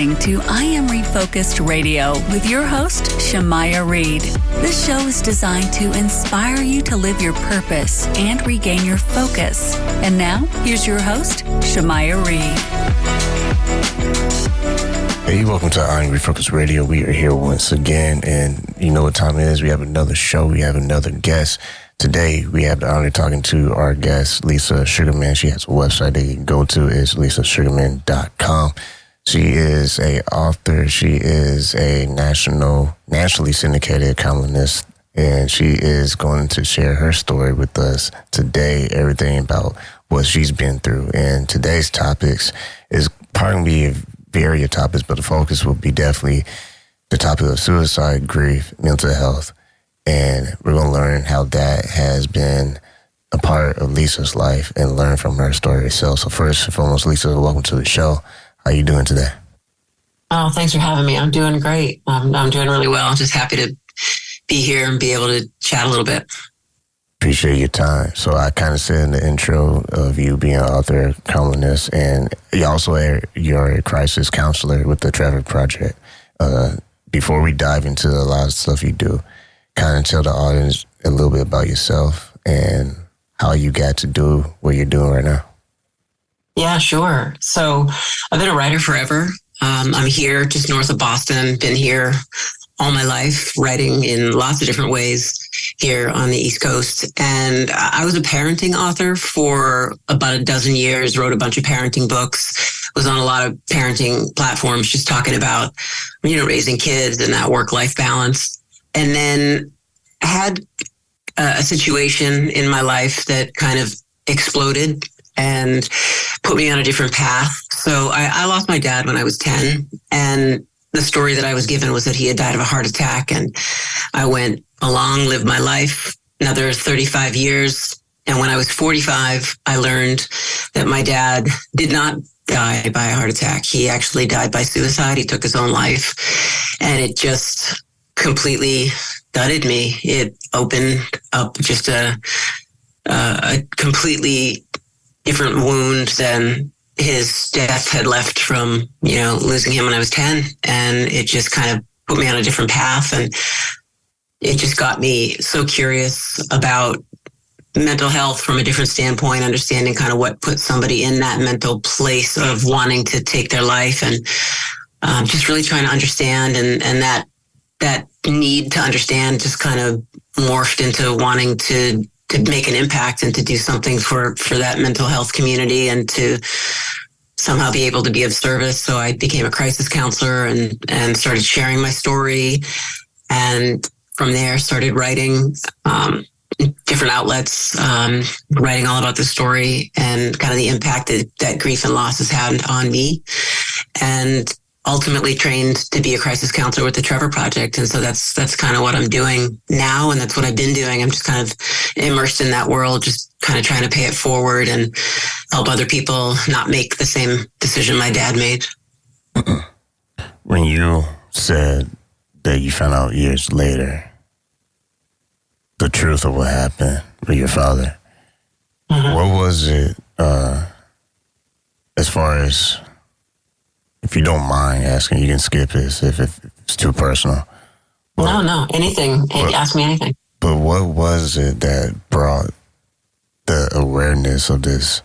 listening to I Am Refocused Radio with your host, Shamaya Reed. This show is designed to inspire you to live your purpose and regain your focus. And now, here's your host, Shamaya Reed. Hey, welcome to I Am Refocused Radio. We are here once again, and you know what time it is. We have another show. We have another guest. Today, we have the honor of talking to our guest, Lisa Sugarman. She has a website that you can go to. It's lisasugarman.com. She is a author. She is a nationally syndicated columnist, and she is going to share her story with us today, everything about what she's been through. And today's topics is probably going to be various topics, but the focus will be definitely the topic of suicide, grief, mental health. And we're going to learn how that has been a part of Lisa's life and learn from her story herself. So first and foremost, Lisa, welcome to the show. How are you doing today? Oh, thanks for having me. I'm doing great. I'm doing really well. I'm just happy to be here and be able to chat a little bit. Appreciate your time. So I kind of said in the intro of you being an author, columnist, and you're a crisis counselor with the Trevor Project. Before we dive into a lot of stuff you do, kind of tell the audience a little bit about yourself and how you got to do what you're doing right now. Yeah, sure. So I've been a writer forever. I'm here just north of Boston, been here all my life, writing in lots of different ways here on the East Coast. And I was a parenting author for about a dozen years, wrote a bunch of parenting books, was on a lot of parenting platforms just talking about, raising kids and that work-life balance. And then I had a situation in my life that kind of exploded and put me on a different path. So I lost my dad when I was 10. And the story that I was given was that he had died of a heart attack. And I went along, lived my life, another 35 years. And when I was 45, I learned that my dad did not die by a heart attack. He actually died by suicide. He took his own life. And it just completely gutted me. It opened up just a completely different wound than his death had left from, losing him when I was 10. And it just kind of put me on a different path. And it just got me so curious about mental health from a different standpoint, understanding kind of what puts somebody in that mental place of wanting to take their life, and just really trying to understand. And that need to understand just kind of morphed into wanting to make an impact and to do something for that mental health community and to somehow be able to be of service. So I became a crisis counselor and started sharing my story. And from there started writing different outlets, writing all about the story and kind of the impact that grief and loss has had on me. And ultimately trained to be a crisis counselor with the Trevor Project. And so that's kind of what I'm doing now. And that's what I've been doing. I'm just kind of immersed in that world, just kind of trying to pay it forward and help other people not make the same decision my dad made. When you said that you found out years later the truth of what happened with your father, what was it, as far as, if you don't mind asking, you can skip this if it's too personal. No, anything. Ask me anything. But what was it that brought the awareness of this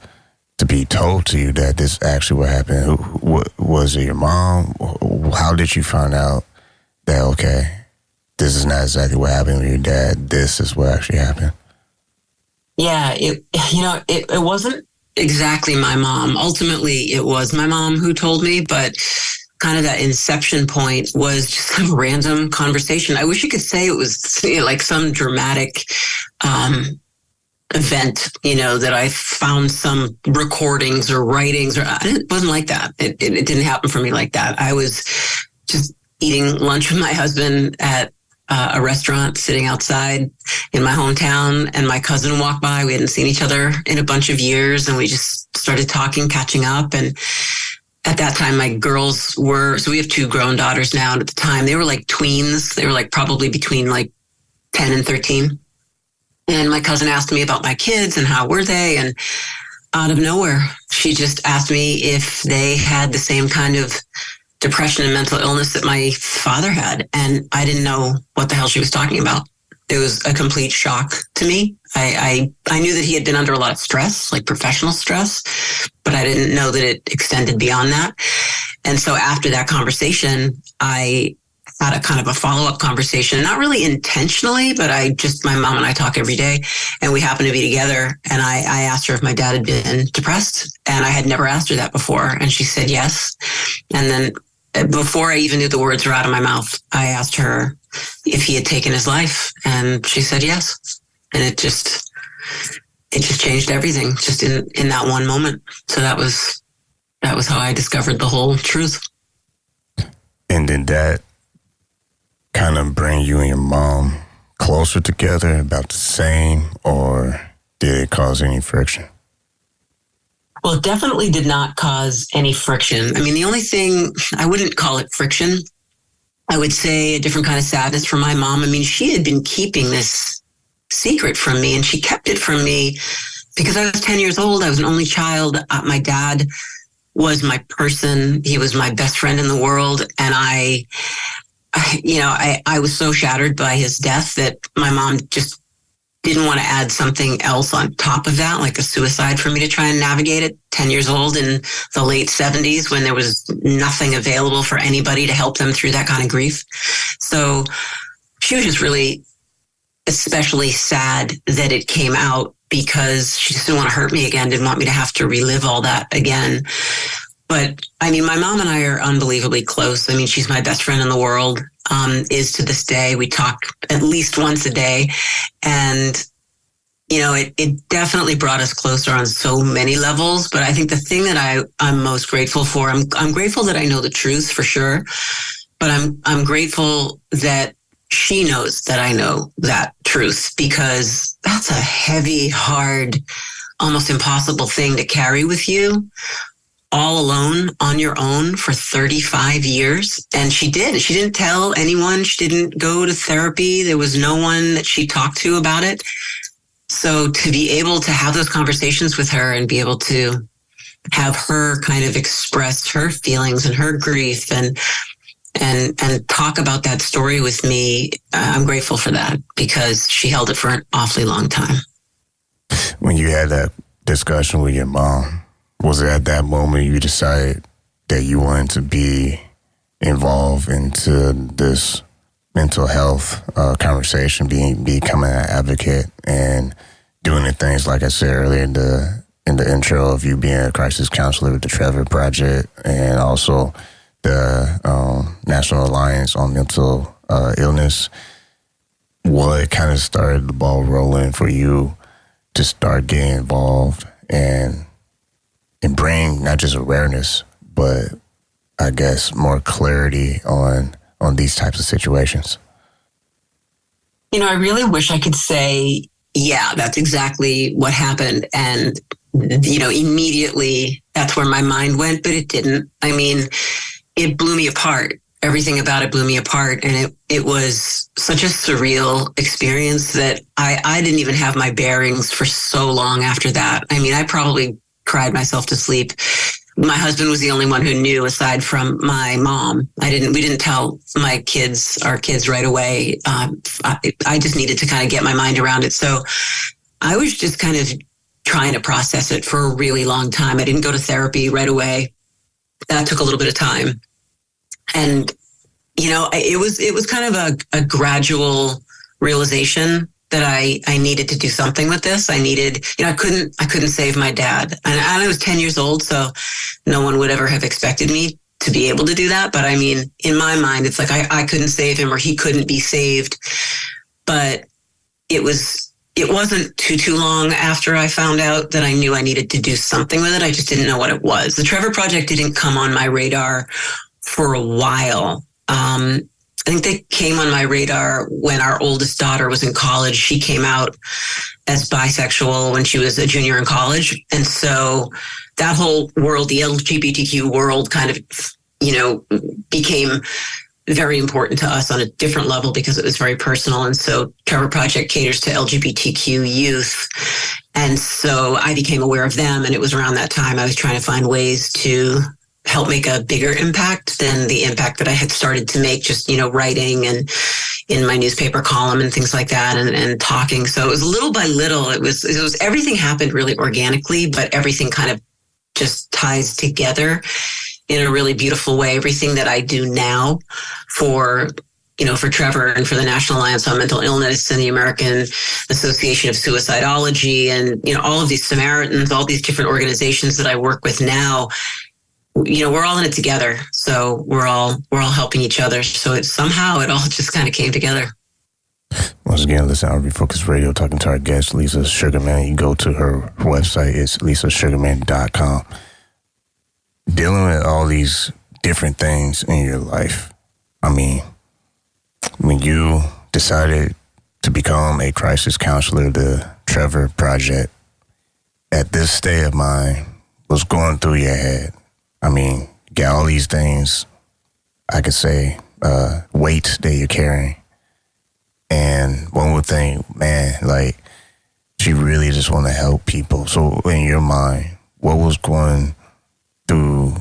to be told to you that this actually what happened? What was it, your mom? How did you find out that, okay, this is not exactly what happened with your dad, this is what actually happened? Yeah, it wasn't exactly my mom. Ultimately, it was my mom who told me, but kind of that inception point was just a random conversation. I wish you could say it was like some dramatic event, that I found some recordings or writings, or it wasn't like that. It didn't happen for me like that. I was just eating lunch with my husband at a restaurant, sitting outside in my hometown, and my cousin walked by. We hadn't seen each other in a bunch of years, and we just started talking, catching up. And at that time, my girls so we have 2 grown daughters now, and at the time they were like tweens. They were like probably between like 10 and 13. And my cousin asked me about my kids and how were they, and out of nowhere, she just asked me if they had the same kind of depression and mental illness that my father had. And I didn't know what the hell she was talking about. It was a complete shock to me. I knew that he had been under a lot of stress, like professional stress, but I didn't know that it extended beyond that. And so after that conversation, I had a kind of a follow-up conversation, not really intentionally, but my mom and I talk every day, and we happened to be together. And I asked her if my dad had been depressed, and I had never asked her that before. And she said yes. And then before I even knew the words were out of my mouth, I asked her if he had taken his life, and she said yes. And it just changed everything just in that one moment. So that was how I discovered the whole truth. And did that kind of bring you and your mom closer together, about the same, or did it cause any friction? Well, it definitely did not cause any friction. I mean, the only thing, I wouldn't call it friction. I would say a different kind of sadness for my mom. I mean, she had been keeping this secret from me, and she kept it from me because I was 10 years old. I was an only child. My dad was my person. He was my best friend in the world. And I was so shattered by his death that my mom just didn't want to add something else on top of that, like a suicide, for me to try and navigate it. 10 years old in the late 70s, when there was nothing available for anybody to help them through that kind of grief. So she was just really especially sad that it came out, because she just didn't want to hurt me again, didn't want me to have to relive all that again. But I mean, my mom and I are unbelievably close. I mean, she's my best friend in the world, is to this day. We talk at least once a day. And, you know, it definitely brought us closer on so many levels. But I think the thing that I'm most grateful for, I'm grateful that I know the truth for sure. But I'm grateful that she knows that I know that truth, because that's a heavy, hard, almost impossible thing to carry with you all alone on your own for 35 years. And she didn't tell anyone. She didn't go to therapy. There was no one that she talked to about it. So to be able to have those conversations with her and be able to have her kind of express her feelings and her grief and talk about that story with me, I'm grateful for that, because she held it for an awfully long time. When you had that discussion with your mom, was it at that moment you decided that you wanted to be involved into this mental health conversation, becoming an advocate and doing the things, like I said earlier in the intro, of you being a crisis counselor with the Trevor Project, and also the National Alliance on Mental Illness? What kind of started the ball rolling for you to start getting involved and bring not just awareness, but I guess more clarity on these types of situations? You know, I really wish I could say, yeah, that's exactly what happened. And, you know, immediately that's where my mind went, but it didn't. I mean, it blew me apart. Everything about it blew me apart. And it was such a surreal experience that I didn't even have my bearings for so long after that. I mean, I probably cried myself to sleep. My husband was the only one who knew, aside from my mom. We didn't tell our kids right away. I just needed to kind of get my mind around it. So I was just kind of trying to process it for a really long time. I didn't go to therapy right away. That took a little bit of time. And, you know, it was kind of a gradual realization that I needed to do something with this. I couldn't save my dad. And I was 10 years old, so no one would ever have expected me to be able to do that. But I mean, in my mind, it's like I couldn't save him, or he couldn't be saved. But it wasn't too long after I found out that I knew I needed to do something with it. I just didn't know what it was. The Trevor Project didn't come on my radar for a while. I think they came on my radar when our oldest daughter was in college. She came out as bisexual when she was a junior in college. And so that whole world, the LGBTQ world, kind of, you know, became very important to us on a different level because it was very personal. And so Trevor Project caters to LGBTQ youth. And so I became aware of them. And it was around that time I was trying to find ways to help make a bigger impact than the impact that I had started to make just, writing and in my newspaper column and things like that and talking. So it was little by little, it was everything happened really organically, but everything kind of just ties together in a really beautiful way. Everything that I do now for Trevor and for the National Alliance on Mental Illness and the American Association of Suicidology and, all of these Samaritans, all these different organizations that I work with now, we're all in it together. So we're all helping each other. So it all just kind of came together. Once again, listen, I Am Refocused Radio, talking to our guest, Lisa Sugarman. You go to her website, it's lisasugarman.com. Dealing with all these different things in your life. I mean, when you decided to become a crisis counselor, the Trevor Project, at this state of mind, what's going through your head? I mean, you got all these things, I could say, weight that you're carrying. And one would think, man, like, she really just want to help people. So in your mind, what was going through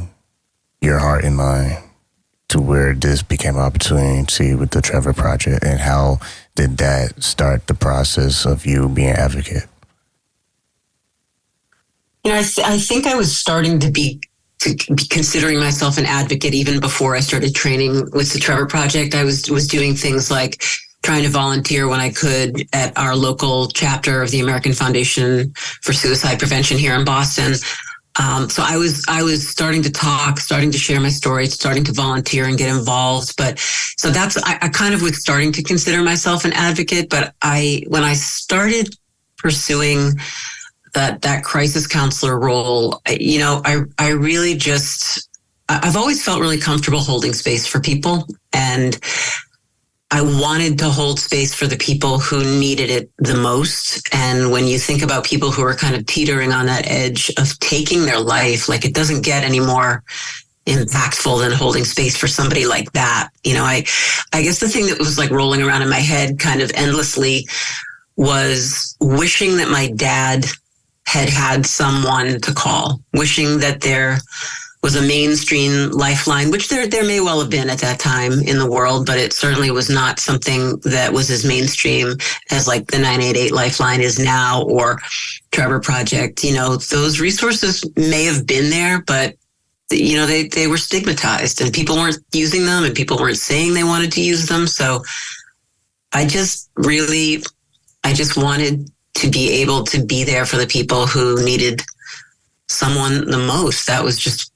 your heart and mind to where this became an opportunity with the Trevor Project, and how did that start the process of you being an advocate? I think I was starting to be considering myself an advocate even before I started training with the Trevor Project. I was doing things like trying to volunteer when I could at our local chapter of the American Foundation for Suicide Prevention here in Boston. So I was starting to talk, starting to share my story, starting to volunteer and get involved. But so I kind of was starting to consider myself an advocate. But when I started pursuing that crisis counselor role, I really I've always felt really comfortable holding space for people, and I wanted to hold space for the people who needed it the most. And when you think about people who are kind of teetering on that edge of taking their life, like, it doesn't get any more impactful than holding space for somebody like that. I guess the thing that was like rolling around in my head kind of endlessly was wishing that my dad had someone to call, wishing that there was a mainstream lifeline, which there may well have been at that time in the world, but it certainly was not something that was as mainstream as like the 988 Lifeline is now, or Trevor Project. Those resources may have been there, but they were stigmatized and people weren't using them and people weren't saying they wanted to use them. So I just wanted to be able to be there for the people who needed someone the most. That was just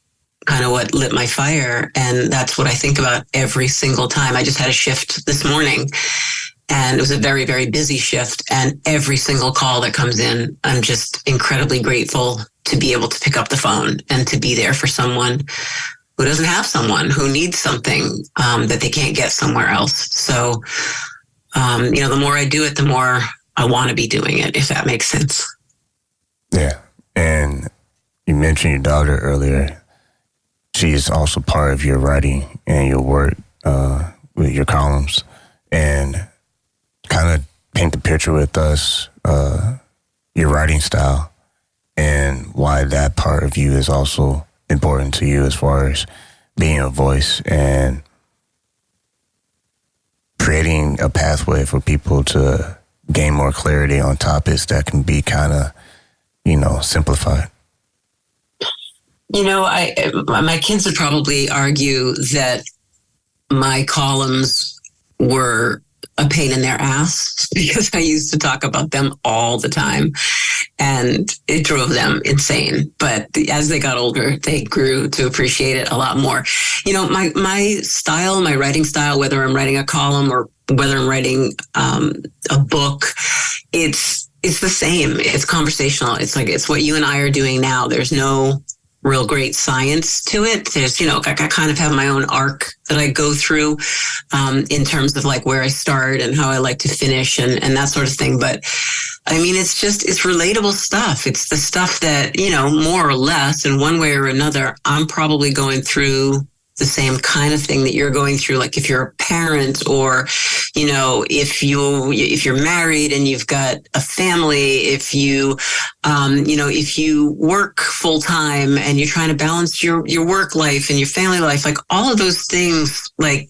kind of what lit my fire. And that's what I think about every single time. I just had a shift this morning, and it was a very, very busy shift. And every single call that comes in, I'm just incredibly grateful to be able to pick up the phone and to be there for someone who doesn't have someone, who needs something that they can't get somewhere else. So, the more I do it, the more I want to be doing it, if that makes sense. Yeah. And you mentioned your daughter earlier. She is also part of your writing and your work with your columns, and kind of paint the picture with us, your writing style, and why that part of you is also important to you as far as being a voice and creating a pathway for people to gain more clarity on topics that can be kind of, simplified. My kids would probably argue that my columns were a pain in their ass because I used to talk about them all the time, and it drove them insane. But as they got older, they grew to appreciate it a lot more. My style, my writing style, whether I'm writing a column or whether I'm writing a book, it's the same. It's conversational. It's what you and I are doing now. There's no real great science to it. There's, I kind of have my own arc that I go through in terms of like where I start and how I like to finish and that sort of thing. But I mean, it's relatable stuff. It's the stuff that, more or less in one way or another, I'm probably going through the same kind of thing that you're going through. Like if you're a parent, or, if you're married and you've got a family, if you, if you work full time and you're trying to balance your work life and your family life, like all of those things, like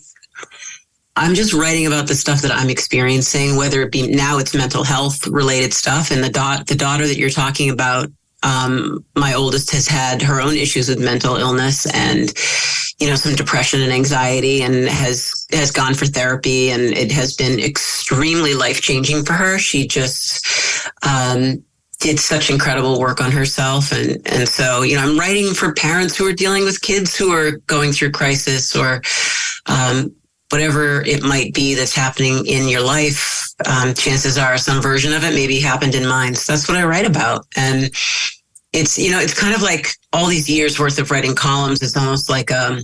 I'm just writing about the stuff that I'm experiencing, whether it be now it's mental health related stuff. And the daughter that you're talking about, my oldest has had her own issues with mental illness and, you know, some depression and anxiety, and has gone for therapy, and it has been extremely life-changing for her. She just did such incredible work on herself. And so, you know, I'm writing for parents who are dealing with kids who are going through crisis or whatever it might be that's happening in your life. Chances are some version of it maybe happened in mine. So that's what I write about. And it's, you know, it's kind of like all these years worth of writing columns. It's almost like a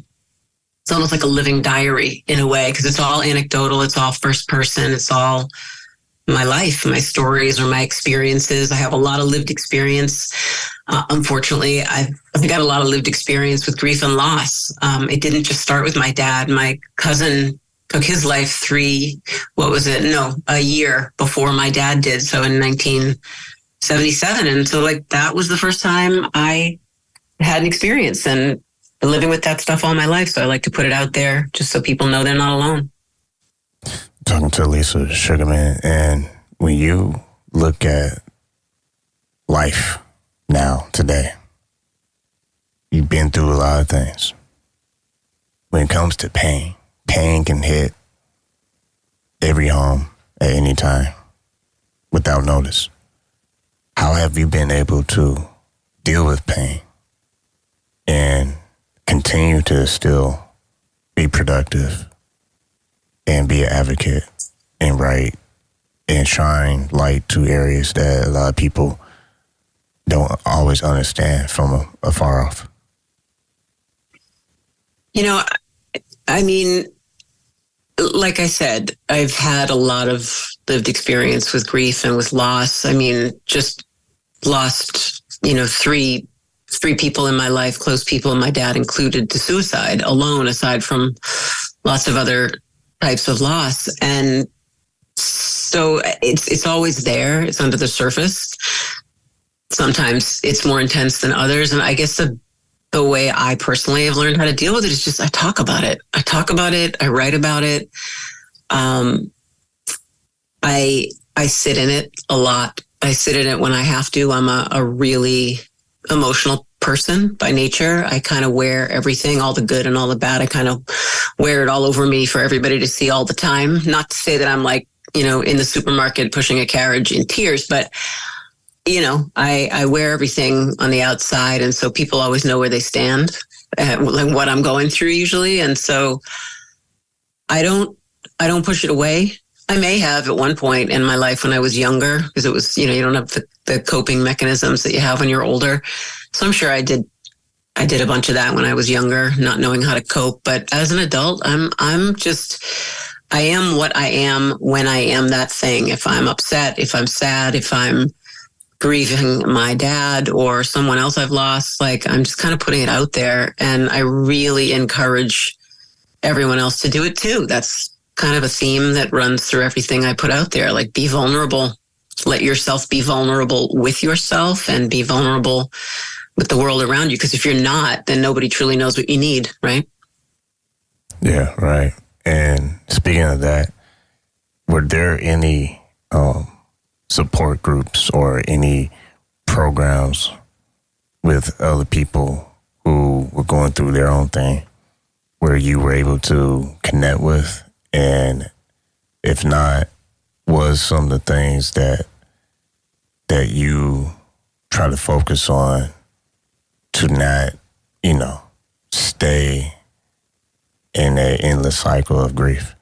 living diary in a way, because it's all anecdotal. It's all first person. It's all my life, my stories, or my experiences. I have a lot of lived experience. Unfortunately, I've got a lot of lived experience with grief and loss. It didn't just start with my dad. My cousin took his life a year before my dad did. So in 1977. And so like that was the first time I had an experience, and been living with that stuff all my life. So I like to put it out there just so people know they're not alone. Talking to Lisa Sugarman, and when you look at life now, today, you've been through a lot of things. When it comes to pain can hit every home at any time without notice. How have you been able to deal with pain and continue to still be productive and be an advocate and write and shine light to areas that a lot of people don't always understand from afar off? You know, I mean, like I said, I've had a lot of lived experience with grief and with loss. I mean, just lost, you know, three people in my life, close people, and my dad included, to suicide alone, aside from lots of other types of loss. And so it's always there. It's under the surface. Sometimes it's more intense than others. And I guess the way I personally have learned how to deal with it is just I talk about it. I write about it. I sit in it a lot. I sit in it when I have to. I'm a really emotional person by nature. I kind of wear everything, all the good and all the bad. I kind of wear it all over me for everybody to see all the time. Not to say that I'm like, you know, in the supermarket pushing a carriage in tears, but, you know, I wear everything on the outside. And so people always know where they stand and like what I'm going through usually. And so I don't push it away. I may have at one point in my life when I was younger, because it was, you know, you don't have the coping mechanisms that you have when you're older. So I'm sure I did a bunch of that when I was younger, not knowing how to cope. But as an adult, I am what I am when I am that thing. If I'm upset, if I'm sad, if I'm grieving my dad or someone else I've lost, like I'm just kind of putting it out there. And I really encourage everyone else to do it too. That's kind of a theme that runs through everything I put out there. Like, be vulnerable. Let yourself be vulnerable with yourself and be vulnerable with the world around you. Because if you're not, then nobody truly knows what you need, right? Yeah, right. And speaking of that, were there any support groups or any programs with other people who were going through their own thing where you were able to connect with? And if not, was some of the things that you try to focus on to not, you know, stay in an endless cycle of grief?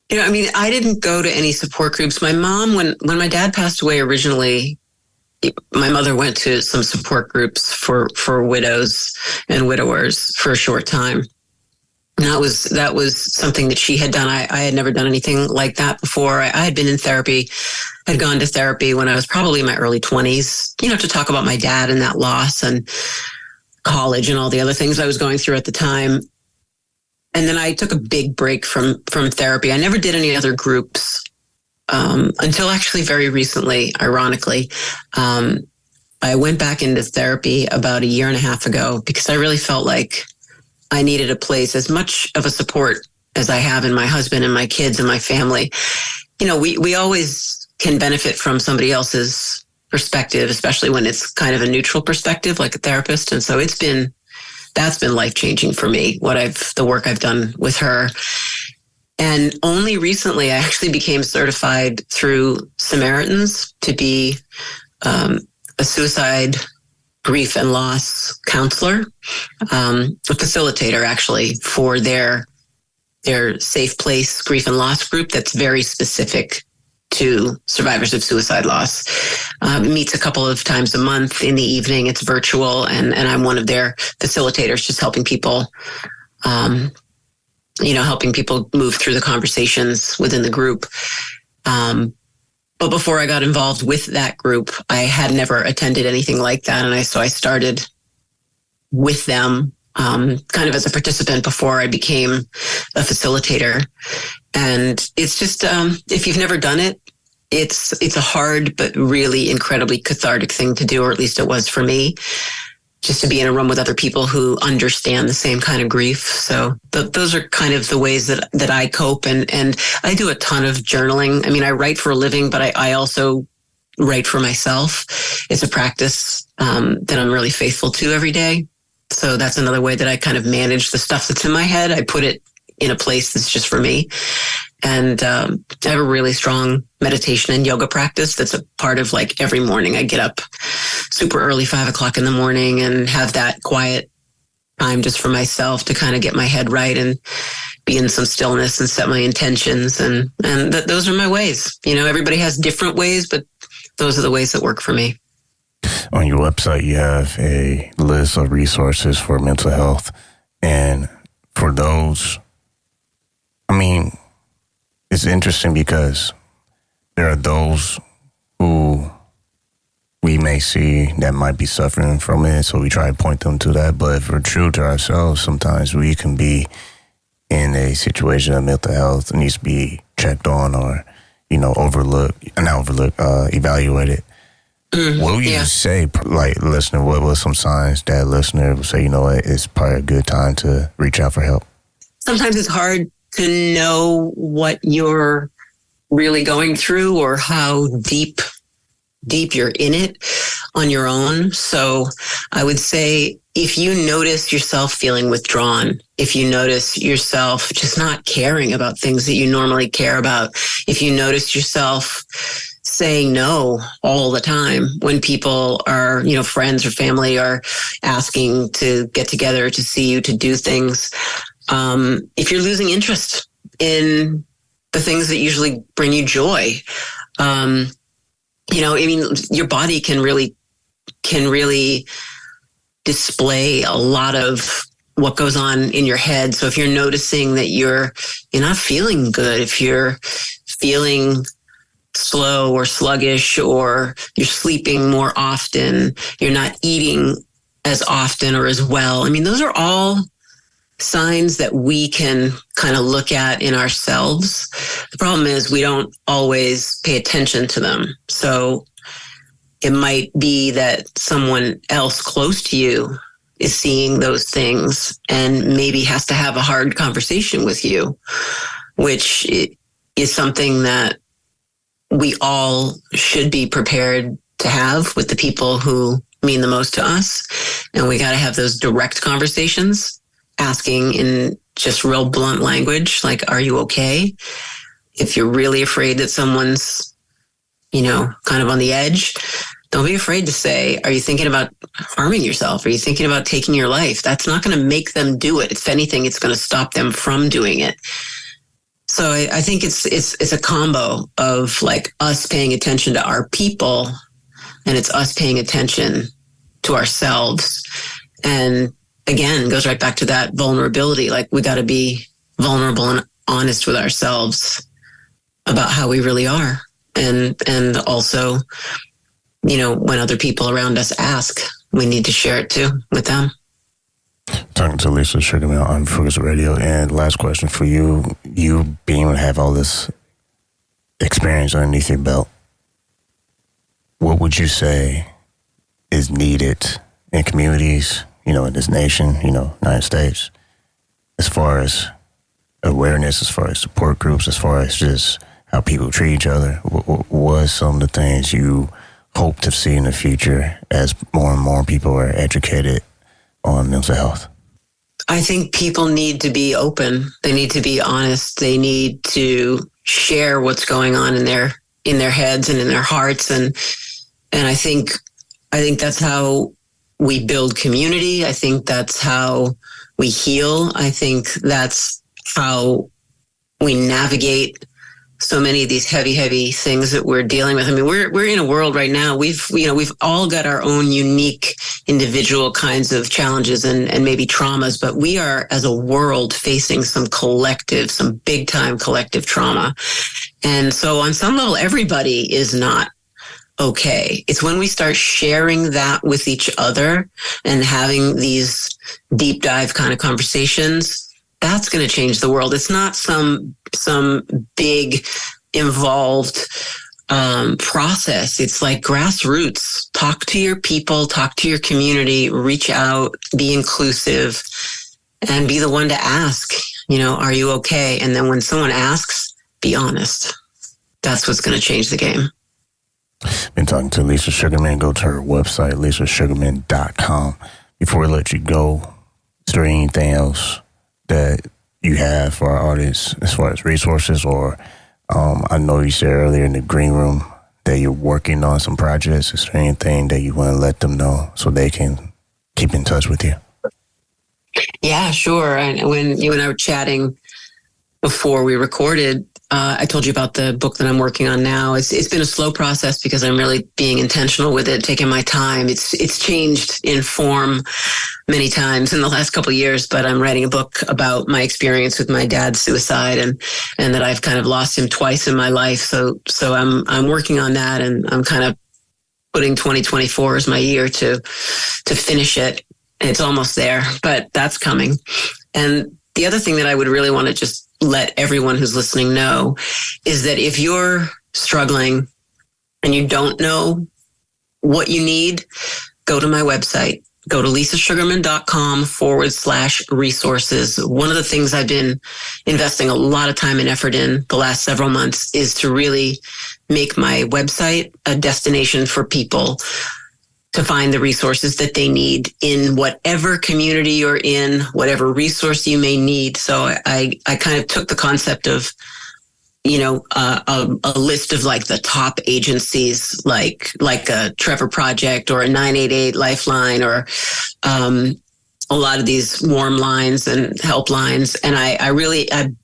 You know, I mean, I didn't go to any support groups. My mom, when my dad passed away originally, my mother went to some support groups for widows and widowers for a short time. And that was something that she had done. I had never done anything like that before. I had been in therapy, had gone to therapy when I was probably in my early 20s, you know, to talk about my dad and that loss and college and all the other things I was going through at the time. And then I took a big break from therapy. I never did any other groups until actually very recently, ironically. I went back into therapy about 1.5 years ago because I really felt like I needed a place, as much of a support as I have in my husband and my kids and my family. You know, we always can benefit from somebody else's perspective, especially when it's kind of a neutral perspective, like a therapist. And so that's been life-changing for me, the work I've done with her. And only recently, I actually became certified through Samaritans to be a suicide, grief, and loss counselor, a facilitator, actually, for their Safe Place Grief and Loss group that's very specific to survivors of suicide loss. It meets a couple of times a month in the evening. It's virtual, and I'm one of their facilitators, just helping people, helping people move through the conversations within the group. But before I got involved with that group, I had never attended anything like that. And so I started with them kind of as a participant before I became a facilitator. And it's just, if you've never done it, it's a hard but really incredibly cathartic thing to do, or at least it was for me, just to be in a room with other people who understand the same kind of grief. So those are kind of the ways that I cope. And I do a ton of journaling. I mean, I write for a living, but I also write for myself. It's a practice that I'm really faithful to every day. So that's another way that I kind of manage the stuff that's in my head. I put it in a place that's just for me. And I have a really strong meditation and yoga practice that's a part of, like, every morning. I get up super early, 5 o'clock in the morning, and have that quiet time just for myself to kind of get my head right and be in some stillness and set my intentions. And those are my ways. You know, everybody has different ways, but those are the ways that work for me. On your website, you have a list of resources for mental health. And for those, I mean, it's interesting because there are those who we may see that might be suffering from it, so we try to point them to that. But if we're true to ourselves, sometimes we can be in a situation of mental health that needs to be checked on, or, evaluated. What would you say, like, listener, what was some signs that a listener would say, you know what, it's probably a good time to reach out for help? Sometimes it's hard to know what you're really going through or how deep you're in it on your own. So I would say, if you notice yourself feeling withdrawn, if you notice yourself just not caring about things that you normally care about, if you notice yourself saying no all the time when people are, friends or family are asking to get together to see you, to do things, if you're losing interest in the things that usually bring you joy, your body can really display a lot of what goes on in your head. So if you're noticing that you're not feeling good, if you're feeling slow or sluggish, or you're sleeping more often, you're not eating as often or as well, I mean, those are all signs that we can kind of look at in ourselves. The problem is we don't always pay attention to them. So it might be that someone else close to you is seeing those things and maybe has to have a hard conversation with you, which is something that we all should be prepared to have with the people who mean the most to us. And we got to have those direct conversations, asking in just real blunt language, like, are you okay? If you're really afraid that someone's, kind of on the edge, don't be afraid to say, are you thinking about harming yourself? Are you thinking about taking your life? That's not going to make them do it. If anything, it's going to stop them from doing it. So I think it's a combo of, like, us paying attention to our people, and it's us paying attention to ourselves. And again, goes right back to that vulnerability. Like, we got to be vulnerable and honest with ourselves about how we really are. And also, when other people around us ask, we need to share it too with them. Talking to Lisa Sugarman on Refocused Radio. And last question for you. You being able to have all this experience underneath your belt, what would you say is needed in communities, in this nation, United States, as far as awareness, as far as support groups, as far as just how people treat each other? What was some of the things you hope to see in the future as more and more people are educated on mental health? I think people need to be open. They need to be honest. They need to share what's going on in their heads and in their hearts. And I think that's how we build community. I think that's how we heal. I think that's how we navigate so many of these heavy things that we're dealing with. I mean, we're in a world right now. We've all got our own unique individual kinds of challenges and maybe traumas, but we are as a world facing some big time collective trauma. And so on some level, everybody is not okay. It's when we start sharing that with each other and having these deep dive kind of conversations, that's going to change the world. It's not some big involved process. It's like grassroots. Talk to your people, talk to your community, reach out, be inclusive, and be the one to ask, are you okay? And then when someone asks, be honest. That's what's going to change the game. Been talking to Lisa Sugarman. Go to her website, lisasugarman.com. Before we let you go, is there anything else that you have for our audience as far as resources? Or I know you said earlier in the green room that you're working on some projects. Is there anything that you want to let them know so they can keep in touch with you? Yeah, sure. And when you and I were chatting before we recorded, I told you about the book that I'm working on now. It's been a slow process because I'm really being intentional with it, taking my time. It's changed in form many times in the last couple of years, but I'm writing a book about my experience with my dad's suicide and that I've kind of lost him twice in my life. So I'm working on that, and I'm kind of putting 2024 as my year to finish it. It's almost there, but that's coming. And the other thing that I would really want to just let everyone who's listening know is that if you're struggling and you don't know what you need, go to my website. Go to lisasugarman.com/resources. One of the things I've been investing a lot of time and effort in the last several months is to really make my website a destination for people to find the resources that they need in whatever community you're in, whatever resource you may need. So I kind of took the concept of, a list of like the top agencies, like a Trevor Project or a 988 Lifeline or a lot of these warm lines and helplines. And I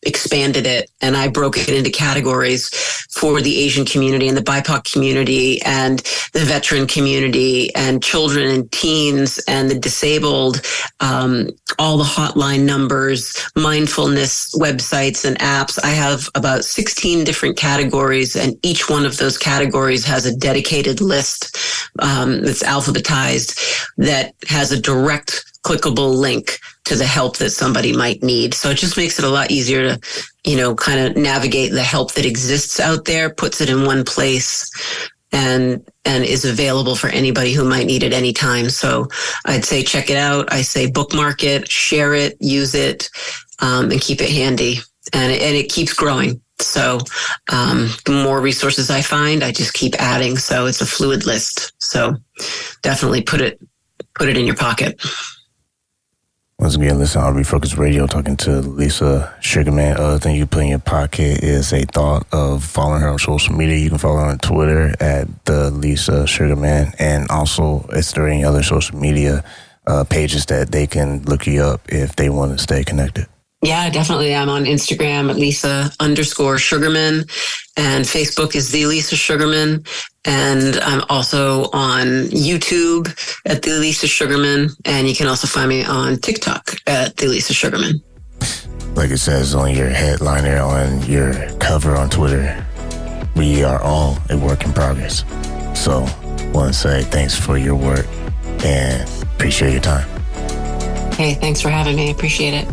expanded it, and I broke it into categories for the Asian community and the BIPOC community and the veteran community and children and teens and the disabled, all the hotline numbers, mindfulness websites and apps. I have about 16 different categories, and each one of those categories has a dedicated list that's alphabetized that has a direct clickable link to the help that somebody might need. So it just makes it a lot easier to, kind of navigate the help that exists out there, puts it in one place, and is available for anybody who might need it anytime. So I'd say check it out. I say bookmark it, share it, use it, and keep it handy. And it keeps growing. So the more resources I find, I just keep adding. So it's a fluid list. So definitely put it in your pocket. Once again, listen to I Am Refocused Radio, talking to Lisa Sugarman. Other thing you put in your pocket is a thought of following her on social media. You can follow her on Twitter at the Lisa Sugarman. And also, is there any other social media pages that they can look you up if they want to stay connected? Yeah, definitely. I'm on Instagram at Lisa_Sugarman, and Facebook is the Lisa Sugarman. And I'm also on YouTube at the Lisa Sugarman. And you can also find me on TikTok at the Lisa Sugarman. Like it says on your headliner, on your cover on Twitter, we are all a work in progress. So I want to say thanks for your work and appreciate your time. Hey, thanks for having me. I appreciate it.